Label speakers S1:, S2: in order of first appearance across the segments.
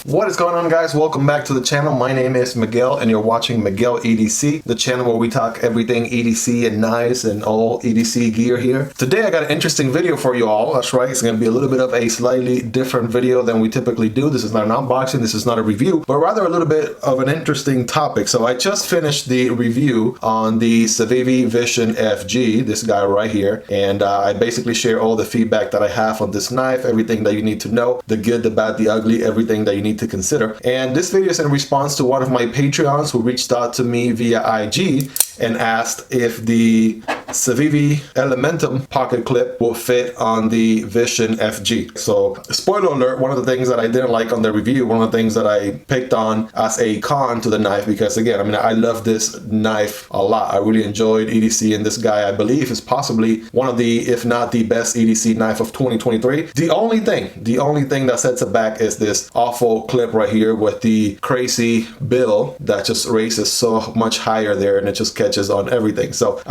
S1: What is going on, guys? Welcome back to the channel. My name is Miguel and you're watching Miguel EDC, the channel where we talk everything EDC and knives and all EDC gear here. Today I got an interesting video for you all. That's right, it's going to be a little bit of a slightly different video than we typically do. This is not an unboxing, this is not a review, but rather a little bit of an interesting topic. So I just finished the review on the Civivi Vision FG, this guy right here, and I basically share all the feedback that I have on this knife, everything that you need to know, the good, the bad, the ugly, everything that you need to consider. And this video is in response to one of my Patreons who reached out to me via IG and asked if the Civivi Elementum pocket clip will fit on the Vision FG. So spoiler alert, one of the things that I didn't like on the review, one of the things that I picked on as a con to the knife, because again, I mean, I love this knife a lot. I really enjoyed EDC, and this guy, I believe, is possibly one of the, if not the best EDC knife of 2023. The only thing that sets it back is this awful clip right here with the crazy bill that just raises so much higher there, and it just catches on everything. So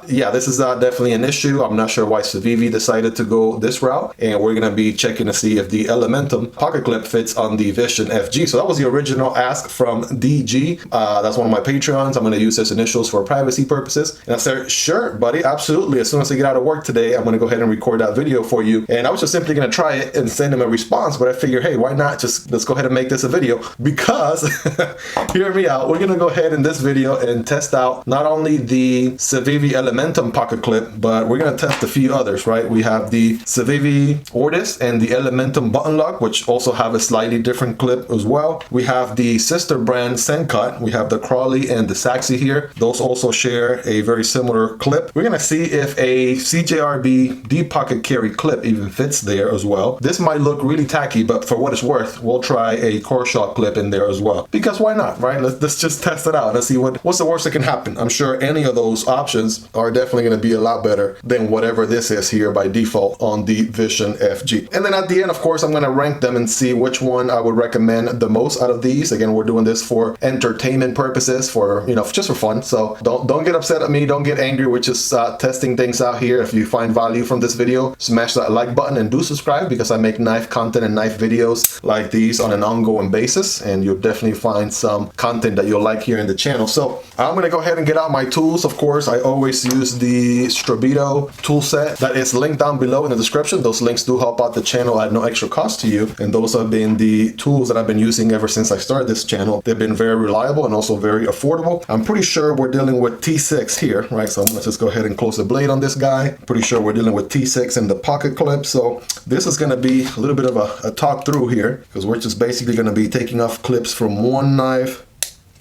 S1: yeah, this is definitely an issue. I'm not sure why Civivi decided to go this route, and we're gonna be checking to see if the Elementum pocket clip fits on the Vision FG. So that was the original ask from DG. That's one of my Patreons. I'm gonna use his initials for privacy purposes. And I said, sure, buddy, absolutely. As soon as I get out of work today, I'm gonna go ahead and record that video for you. And I was just simply gonna try it and send him a response, but I figured, hey, why not just let's go ahead and make this a video, because hear me out. We're gonna go ahead in this video and test out not only the Civivi Elementum pocket clip, but we're gonna test a few others, right? We have the Civivi Ortis and the Elementum button lock, which also have a slightly different clip as well. We have the sister brand SENCUT. We have the Crowley and the Sachse here. Those also share a very similar clip. We're gonna see if a CJRB deep pocket carry clip even fits there as well. This might look really tacky, but for what it's worth, we'll try a Kershaw clip in there as well, because why not, right? Let's just test it out. Let's see what's the worst that can happen. I'm sure any of those options are definitely going to be a lot better than whatever this is here by default on the Vision FG. And then at the end, of course, I'm going to rank them and see which one I would recommend the most out of these. Again, we're doing this for entertainment purposes, for, you know, just for fun. So don't get upset at me. Don't get angry. We're just testing things out here. If you find value from this video, smash that like button and do subscribe, because I make knife content and knife videos like these on an ongoing basis, and you'll definitely find some content that you'll like here in the channel. So I'm going to go ahead and get out my tools. Of course, I always use the Strabito tool set that is linked down below in the description. Those links do help out the channel at no extra cost to you, and those have been the tools that I've been using ever since I started this channel. They've been very reliable and also very affordable. I'm pretty sure we're dealing with T6 here, right? So I'm going to just go ahead and close the blade on this guy. Pretty sure we're dealing with T6 in the pocket clip. So this is going to be a little bit of a talk through here, because we're just basically going to be taking off clips from one knife,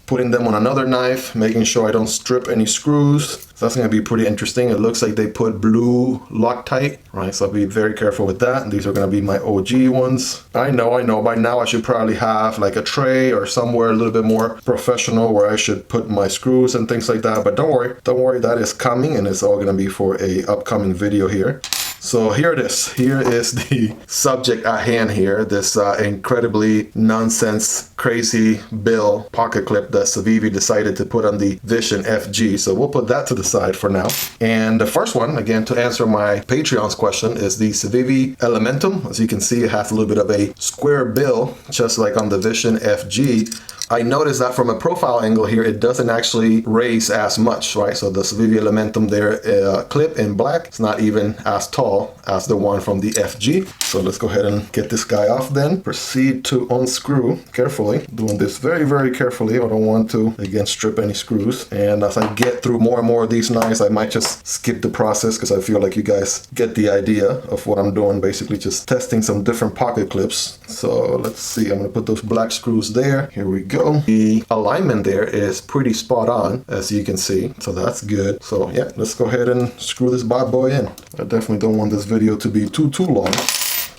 S1: putting them on another knife, making sure I don't strip any screws. So that's going to be pretty interesting. It looks like they put blue Loctite, right? So I'll be very careful with that. And these are going to be my OG ones. I know, by now I should probably have like a tray or somewhere a little bit more professional where I should put my screws and things like that. But don't worry, that is coming, and it's all going to be for a upcoming video here. So here it is. Here is the subject at hand here. This incredibly nonsense, crazy bill pocket clip that Civivi decided to put on the Vision FG. So we'll put that to the side for now. And the first one, again, to answer my Patreon's question, is the Civivi Elementum. As you can see, it has a little bit of a square bill, just like on the Vision FG. I noticed that from a profile angle here, it doesn't actually raise as much, right? So the Civivi Elementum there clip in black, it's not even as tall as the one from the FG. So let's go ahead and get this guy off then. Proceed to unscrew carefully. Doing this very, very carefully. I don't want to, again, strip any screws. And as I get through more and more of these knives, I might just skip the process, because I feel like you guys get the idea of what I'm doing. Basically just testing some different pocket clips. So let's see, I'm gonna put those black screws there. Here we go. The alignment there is pretty spot on, as you can see, so that's good. So yeah, let's go ahead and screw this bad boy in. I definitely don't want this video to be too long.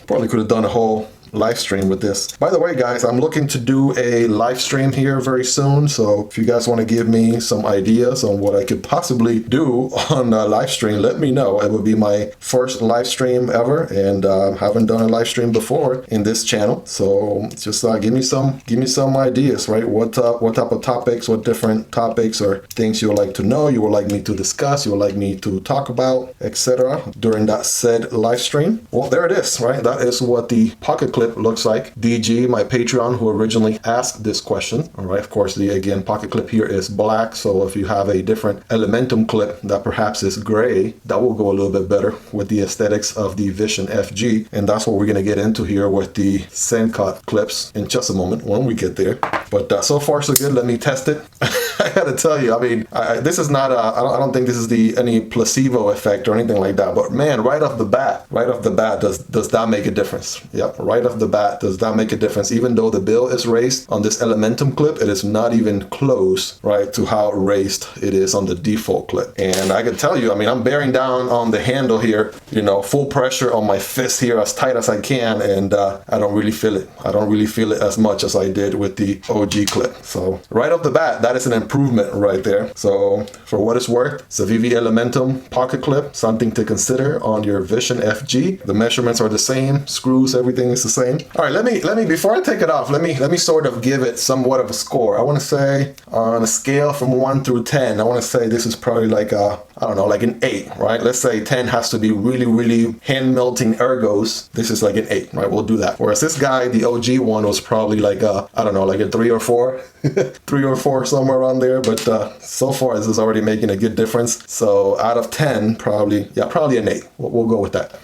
S1: Probably could have done a whole live stream with this. By the way, guys, I'm looking to do a live stream here very soon, so if you guys want to give me some ideas on what I could possibly do on a live stream, let me know. It would be my first live stream ever, and haven't done a live stream before in this channel, so just give me some ideas, right? What type of topics, what different topics or things you would like to know, you would like me to discuss, you would like me to talk about, etc. during that said live stream. Well, there it is, right? That is what the pocket clip clip looks like. DG, my Patreon, who originally asked this question. All right, of course, the again pocket clip here is black, so if you have a different Elementum clip that perhaps is gray, that will go a little bit better with the aesthetics of the Vision FG, and that's what we're going to get into here with the SENCUT clips in just a moment when we get there. But so far so good. Let me test it. I gotta tell you, I mean, this is not I don't think this is any placebo effect or anything like that, but man, right off the bat, does that make a difference? Yep, right off the bat, does that make a difference? Even though the bill is raised on this Elementum clip, it is not even close, right, to how raised it is on the default clip. And I can tell you, I mean, I'm bearing down on the handle here, you know, full pressure on my fist here as tight as I can, and I don't really feel it. I don't really feel it as much as I did with the OG clip. So right off the bat, that is an improvement right there. So for what it's worth, Civivi Elementum pocket clip, something to consider on your Vision FG. The measurements are the same, screws, everything is the same. All right, let me before I take it off, let me sort of give it somewhat of a score. I want to say on a scale from 1 through 10, I want to say this is probably like a, I don't know, like an 8, right? Let's say 10 has to be really, really hand melting ergos. This is like an 8, right? We'll do that. Whereas this guy, the OG one, was probably like a, I don't know, like a 3 or 4, 3 or 4, somewhere around there. But so far, this is already making a good difference. So out of 10, probably an 8. We'll go with that.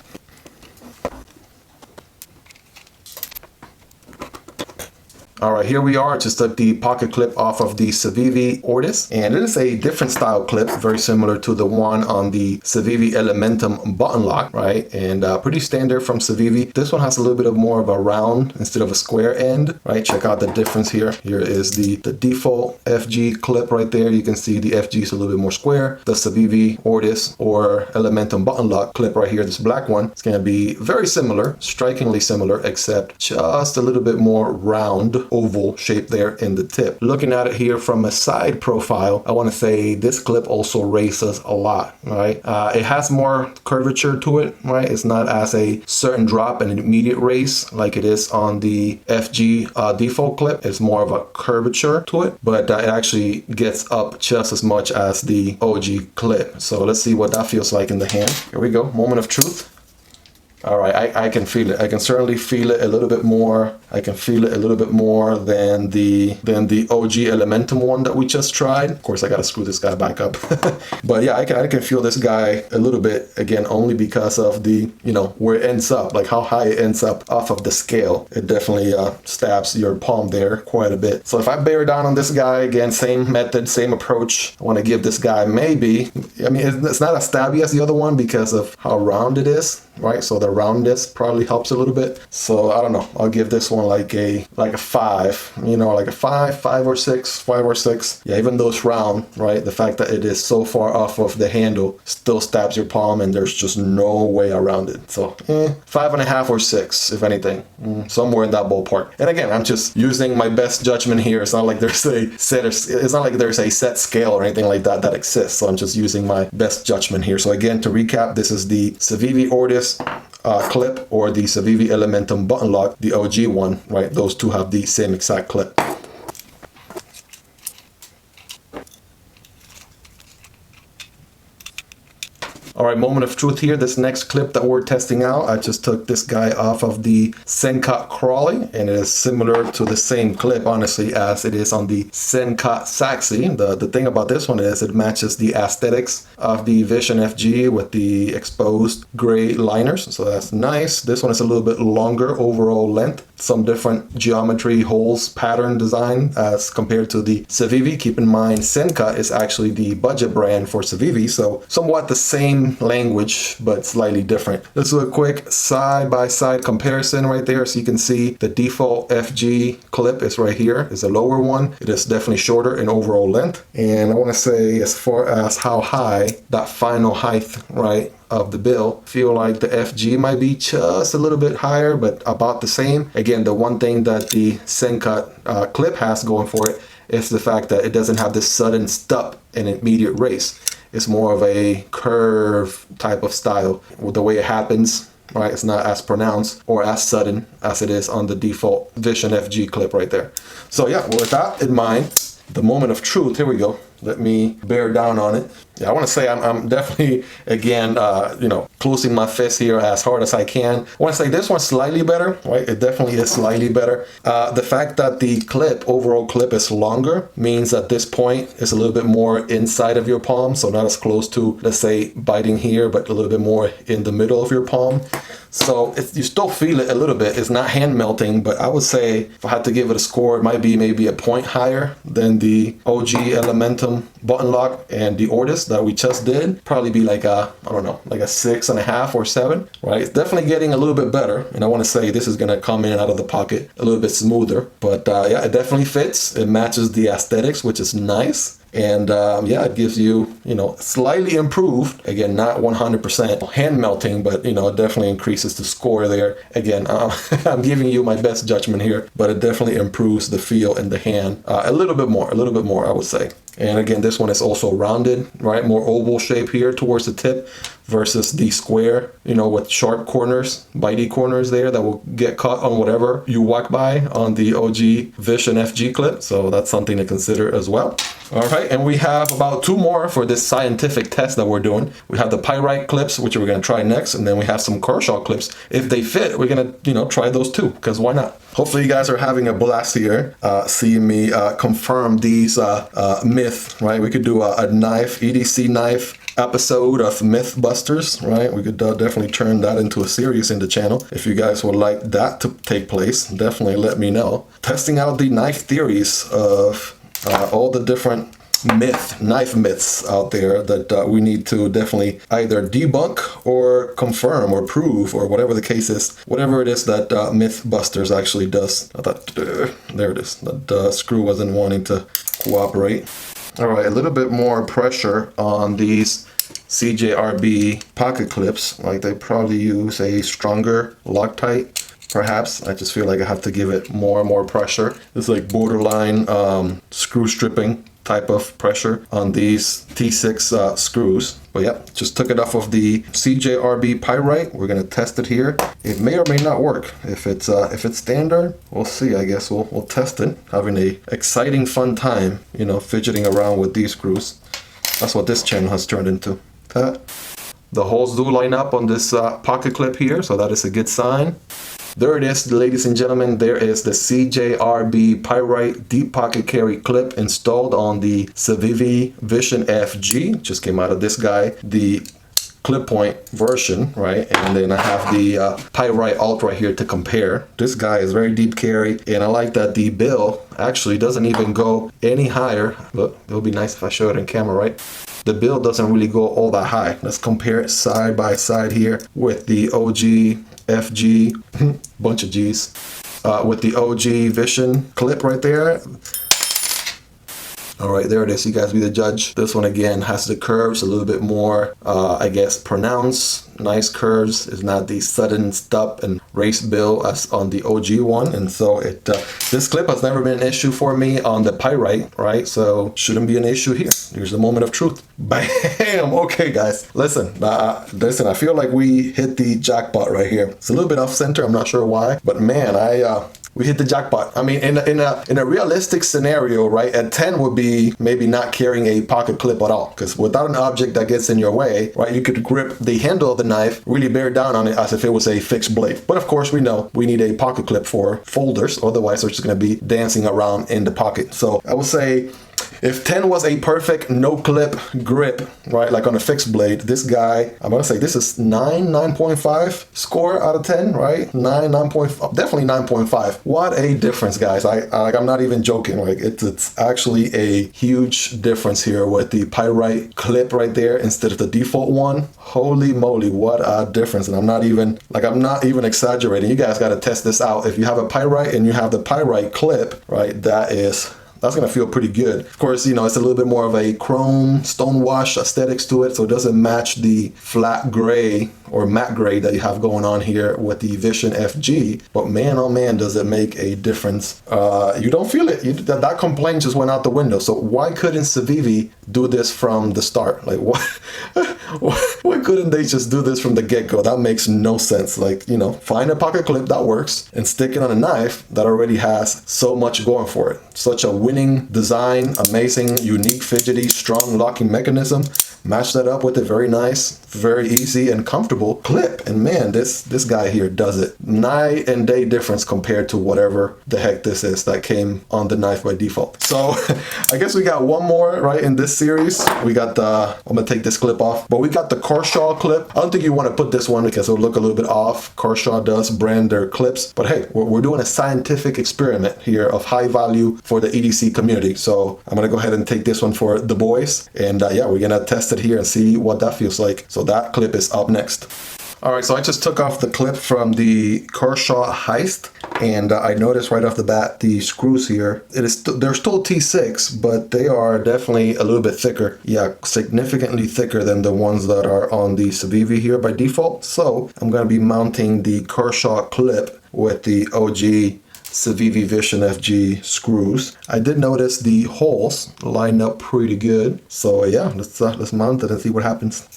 S1: All right, here we are. Just took the pocket clip off of the Civivi Ortis, and it is a different style clip, very similar to the one on the Civivi Elementum button lock, right? And pretty standard from Civivi. This one has a little bit of more of a round instead of a square end, right? Check out the difference here. Here is the default FG clip right there. You can see the FG is a little bit more square. The Civivi Ortis or Elementum button lock clip right here, this black one, it's going to be very similar, strikingly similar, except just a little bit more round, oval shape there in the tip. Looking at it here from a side profile, I want to say this clip also races a lot, right? It has more curvature to it, right? It's not as a certain drop and immediate race like it is on the FG default clip. It's more of a curvature to it, but it actually gets up just as much as the OG clip. So let's see what that feels like in the hand. Here we go, moment of truth. All right, I can feel it. I can certainly feel it a little bit more. I can feel it a little bit more than the OG Elementum one that we just tried. Of course, I got to screw this guy back up. But yeah, I can feel this guy a little bit, again, only because of the, you know, where it ends up, like how high it ends up off of the scale. It definitely stabs your palm there quite a bit. So if I bear down on this guy, again, same method, same approach. I want to give this guy maybe, I mean, it's not as stabby as the other one because of how round it is, right? So the roundness probably helps a little bit. So I don't know, I'll give this one like a 5, you know, like a 5 or 6. Yeah, even though it's round, right? The fact that it is so far off of the handle still stabs your palm, and there's just no way around it. So 5.5 or 6, if anything, somewhere in that ballpark. And again, I'm just using my best judgment here. It's not like there's a set scale or anything like that exists. So I'm just using my best judgment here. So again, to recap, this is the Civivi Ortis clip or the Civivi Elementum button lock, the OG one, right? Those two have the same exact clip. All right, moment of truth here. This next clip that we're testing out, I just took this guy off of the SENCUT Crowley, and it is similar to the same clip, honestly, as it is on the SENCUT Sachse. The thing about this one is it matches the aesthetics of the Vision FG with the exposed gray liners, so that's nice. This one is a little bit longer overall length, some different geometry, holes, pattern design as compared to the Civivi. Keep in mind, SENCUT is actually the budget brand for Civivi, so somewhat the same language but slightly different. Let's do a quick side-by-side comparison right there. So you can see the default FG clip is right here. It's a lower one. It is definitely shorter in overall length, and I want to say as far as how high that final height, right, of the bill, feel like the FG might be just a little bit higher, but about the same. Again, the one thing that the SENCUT clip has going for it is the fact that it doesn't have this sudden stub and immediate race. It's more of a curve type of style. With the way it happens, right, it's not as pronounced or as sudden as it is on the default Vision FG clip right there. So yeah, with that in mind, the moment of truth, here we go. Let me bear down on it. Yeah, I want to say I'm definitely, again, you know, closing my fist here as hard as I can. I want to say this one's slightly better, right? It definitely is slightly better. The fact that the overall clip is longer means that this point is a little bit more inside of your palm. So not as close to, let's say, biting here, but a little bit more in the middle of your palm. So you still feel it a little bit. It's not hand melting, but I would say if I had to give it a score, it might be maybe a point higher than the OG Elementum button lock and the Ortis that we just did. Probably be like a, I don't know, like a 6.5 or 7, right? It's definitely getting a little bit better. And I want to say this is going to come in and out of the pocket a little bit smoother. But yeah, it definitely fits. It matches the aesthetics, which is nice. And yeah, it gives you, you know, slightly improved, again, not 100% hand melting, but, you know, it definitely increases the score there. Again, I'm giving you my best judgment here, but it definitely improves the feel in the hand a little bit more, I would say. And again, this one is also rounded, right? More oval shape here towards the tip versus the square, you know, with sharp corners, bitey corners there that will get caught on whatever you walk by on the OG Vision FG clip. So that's something to consider as well. All right, and we have about 2 more for this scientific test that we're doing. We have the Pyrite clips, which we're going to try next, and then we have some Kershaw clips. If they fit, we're going to, you know, try those too, because why not? Hopefully you guys are having a blast here, seeing me confirm these myths, right? We could do a knife, EDC knife episode of Mythbusters, right? We could definitely turn that into a series in the channel. If you guys would like that to take place, definitely let me know. Testing out the knife theories of all the different knife myths out there that we need to definitely either debunk or confirm or prove, or whatever the case is, whatever it is that Mythbusters actually does. I thought, there it is, that screw wasn't wanting to cooperate. All right, a little bit more pressure on these CJRB pocket clips. Like, they probably use a stronger Loctite. Perhaps. I just feel like I have to give it more and more pressure. It's like borderline screw stripping type of pressure on these T6 screws. But yeah, just took it off of the CJRB Pyrite. We're gonna test it here. It may or may not work. If it's standard, we'll see. I guess we'll test it. Having a exciting, fun time, you know, fidgeting around with these screws. That's what this channel has turned into. The holes do line up on this pocket clip here, so that is a good sign. There it is, ladies and gentlemen. There is the CJRB Pyrite deep pocket carry clip installed on the Civivi Vision FG. Just came out of this guy, the clip point version, right? And then I have the Pyrite Alt right here to compare. This guy is very deep carry, and I like that the bill actually doesn't even go any higher. Look, it would be nice if I show it in camera, right? The bill doesn't really go all that high. Let's compare it side by side here with the OG FG, bunch of G's, with the OG Vision clip right there. All right, there it is. You guys be the judge. This one again has the curves a little bit more, I guess, pronounced. Nice curves. It's not the sudden stub and race bill as on the OG one. And so this clip has never been an issue for me on the Pyrite, right? So shouldn't be an issue here. Here's the moment of truth. Bam! Okay, guys. Listen, I feel like we hit the jackpot right here. It's a little bit off center. I'm not sure why, but man, we hit the jackpot. I mean, in a realistic scenario, right, a 10 would be maybe not carrying a pocket clip at all, because without an object that gets in your way, right, you could grip the handle of the knife, really bear down on it as if it was a fixed blade. But of course, we know we need a pocket clip for folders, otherwise they're just going to be dancing around in the pocket. So I would say, if 10 was a perfect no clip grip, right, like on a fixed blade, this guy, I'm gonna say this is 9.5 score out of 10, right? 9.5, definitely 9.5. What a difference, guys. I'm not even joking. Like, it's actually a huge difference here with the Pyrite clip right there instead of the default one. Holy moly, what a difference. And I'm not even exaggerating. You guys got to test this out. If you have a Pyrite and you have the Pyrite clip, right, that's going to feel pretty good. Of course, you know, it's a little bit more of a chrome stonewash aesthetics to it, so it doesn't match the flat gray or matte gray that you have going on here with the Vision FG. But man, oh man, does it make a difference. You don't feel it. That complaint just went out the window. So why couldn't Civivi do this from the start? Like, why couldn't they just do this from the get-go? That makes no sense. Like, you know, find a pocket clip that works and stick it on a knife that already has so much going for it. Such a winning design, amazing, unique, fidgety, strong locking mechanism. match that up with a very nice, very easy and comfortable clip. And man, this guy here does it. Night and day difference compared to whatever the heck this is that came on the knife by default. So I guess we got one more, right, in this series. We got the, I'm gonna take this clip off, but we got the Kershaw clip. I don't think you want to put this one because it'll look a little bit off. Kershaw does brand their clips, but hey, we're doing a scientific experiment here of high value for the EDC community. So I'm gonna go ahead and take this one for the boys, and yeah, we're gonna test it here and see what that feels like. So that clip is up next. All right, so I just took off the clip from the Kershaw Heist, and I noticed right off the bat the screws here. They're still T6, but they are definitely a little bit thicker. Yeah, significantly thicker than the ones that are on the Civivi here by default. So I'm going to be mounting the Kershaw clip with the OG Civivi Vision FG screws. I did notice the holes line up pretty good. So yeah, let's mount it and see what happens.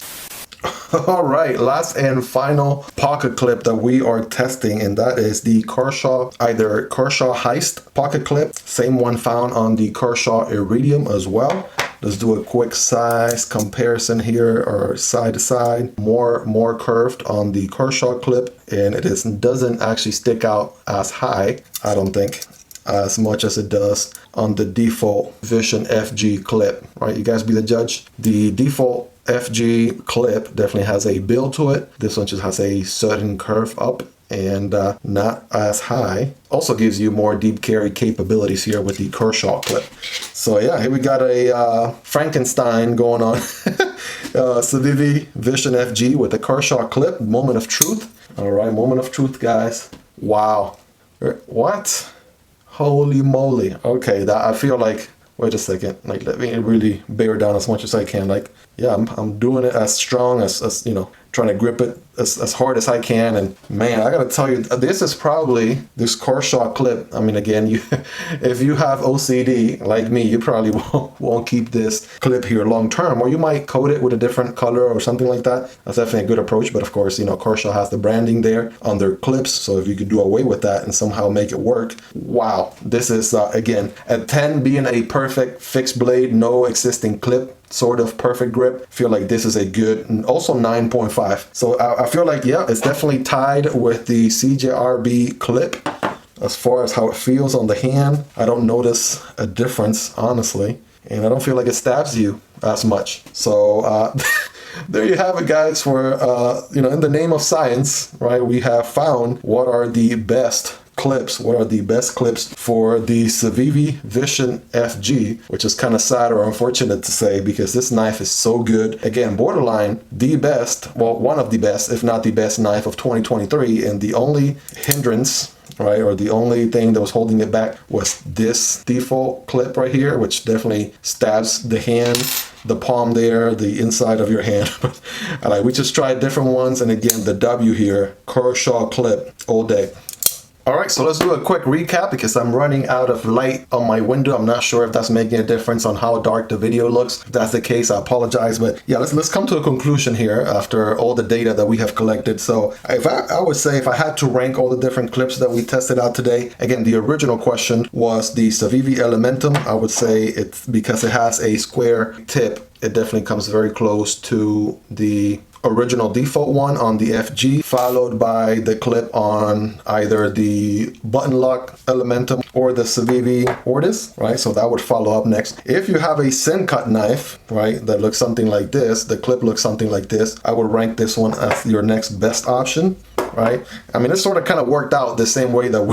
S1: All right, last and final pocket clip that we are testing, and that is the Kershaw, either Kershaw Heist pocket clip, same one found on the Kershaw Iridium as well. Let's do a quick size comparison here, or side to side. More curved on the Kershaw clip, and it doesn't actually stick out as high, I don't think, as much as it does on the default Vision FG clip, right? You guys be the judge. The default FG clip definitely has a build to it. This one just has a certain curve up and not as high. Also gives you more deep carry capabilities here with the Kershaw clip. So yeah, here we got a Frankenstein going on. Civivi Vision FG with the Kershaw clip. Moment of truth. All right, moment of truth, guys. Wow. What? Holy moly. Okay, that I feel like, wait a second, like let me really bear down as much as I can. Like, yeah, I'm doing it as strong as you know, trying to grip it as hard as I can. And man, I gotta tell you, this is probably, this Kershaw clip, I mean, again, if you have OCD like me, you probably won't keep this clip here long term, or you might coat it with a different color or something like that. That's definitely a good approach. But of course, you know, Kershaw has the branding there on their clips, so if you could do away with that and somehow make it work, wow. This is again, at 10 being a perfect fixed blade, no existing clip, sort of perfect grip, I feel like this is a good, and also 9.5. So I feel like, yeah, it's definitely tied with the CJRB clip as far as how it feels on the hand. I don't notice a difference, honestly, and I don't feel like it stabs you as much. So there you have it, guys. For you know, in the name of science, right, we have found what are the best clips, what are the best clips for the Civivi Vision FG, which is kind of sad or unfortunate to say because this knife is so good. Again, borderline the best, well, one of the best, if not the best knife of 2023, and the only hindrance, right, or the only thing that was holding it back was this default clip right here, which definitely stabs the hand, the palm there, the inside of your hand. Like, we just tried different ones, and again, the W here, Kershaw clip all day. All right, so let's do a quick recap because I'm running out of light on my window. I'm not sure if that's making a difference on how dark the video looks. If that's the case, I apologize. But yeah, let's come to a conclusion here after all the data that we have collected. So if I would say, if I had to rank all the different clips that we tested out today, again, the original question was the Civivi Elementum. I would say it's because it has a square tip. It definitely comes very close to the original default one on the FG, followed by the clip on either the button lock Elementum or the Civivi Ortis, right? So that would follow up next. If you have a SENCUT knife, right, that looks something like this, the clip looks something like this, I would rank this one as your next best option. Right? I mean, it sort of kind of worked out the same way that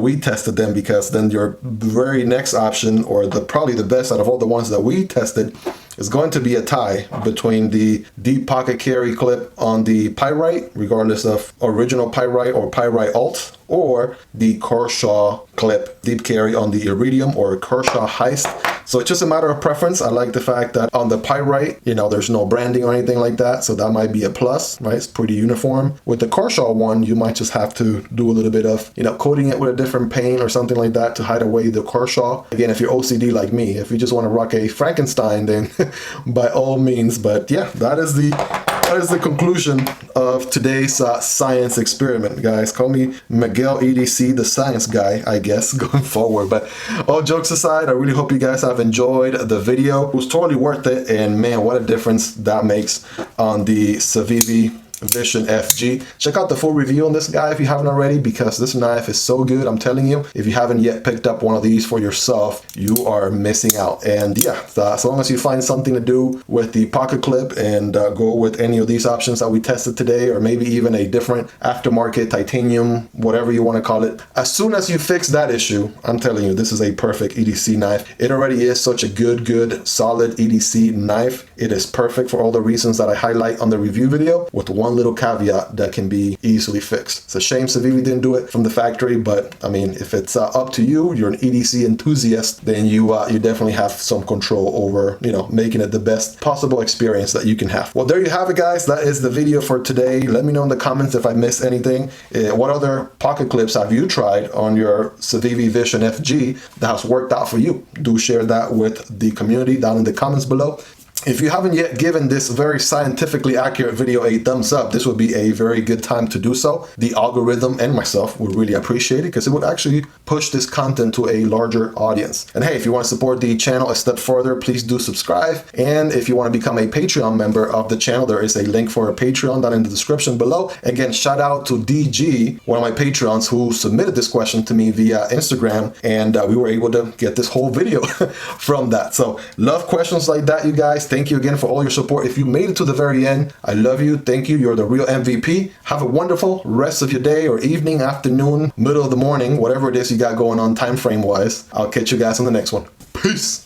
S1: we tested them, because then your very next option, or probably the best out of all the ones that we tested, is going to be a tie between the deep pocket carry clip on the Pyrite, regardless of original Pyrite or Pyrite Alt, or the Kershaw clip deep carry on the Iridium or Kershaw Heist. So it's just a matter of preference. I like the fact that on the Pyrite, you know, there's no branding or anything like that, so that might be a plus, right? It's pretty uniform. With the Kershaw one, you might just have to do a little bit of, you know, coating it with a different paint or something like that to hide away the Kershaw. Again, if you're OCD like me, if you just want to rock a Frankenstein, then by all means. But yeah, that is the that is the conclusion of today's science experiment, guys. Call me Miguel EDC, the science guy, I guess, going forward. But all jokes aside, I really hope you guys have enjoyed the video. It was totally worth it, and man, what a difference that makes on the Civivi Vision FG. Check out the full review on this guy if you haven't already, because this knife is so good. I'm telling you, if you haven't yet picked up one of these for yourself, you are missing out. And yeah, as long as you find something to do with the pocket clip and go with any of these options that we tested today, or maybe even a different aftermarket titanium, whatever you want to call it, as soon as you fix that issue, I'm telling you, this is a perfect EDC knife. It already is such a good solid EDC knife. It is perfect for all the reasons that I highlight on the review video, with one little caveat that can be easily fixed. It's a shame Civivi didn't do it from the factory, but I mean, if it's up to you, you're an EDC enthusiast, then you definitely have some control over, you know, making it the best possible experience that you can have. Well, there you have it, guys. That is the video for today. Let me know in the comments if I missed anything. What other pocket clips have you tried on your Civivi Vision FG that has worked out for you? Do share that with the community down in the comments below. If you haven't yet given this very scientifically accurate video a thumbs up, this would be a very good time to do so. The algorithm and myself would really appreciate it, because it would actually push this content to a larger audience. And hey, if you want to support the channel a step further, please do subscribe. And if you want to become a Patreon member of the channel, there is a link for a Patreon down in the description below. Again, shout out to DG, one of my Patreons, who submitted this question to me via Instagram, and we were able to get this whole video from that. So love questions like that, you guys. Thank you again for all your support. If you made it to the very end, I love you. Thank you. You're the real MVP. Have a wonderful rest of your day or evening, afternoon, middle of the morning, whatever it is you got going on time frame wise. I'll catch you guys on the next one. Peace.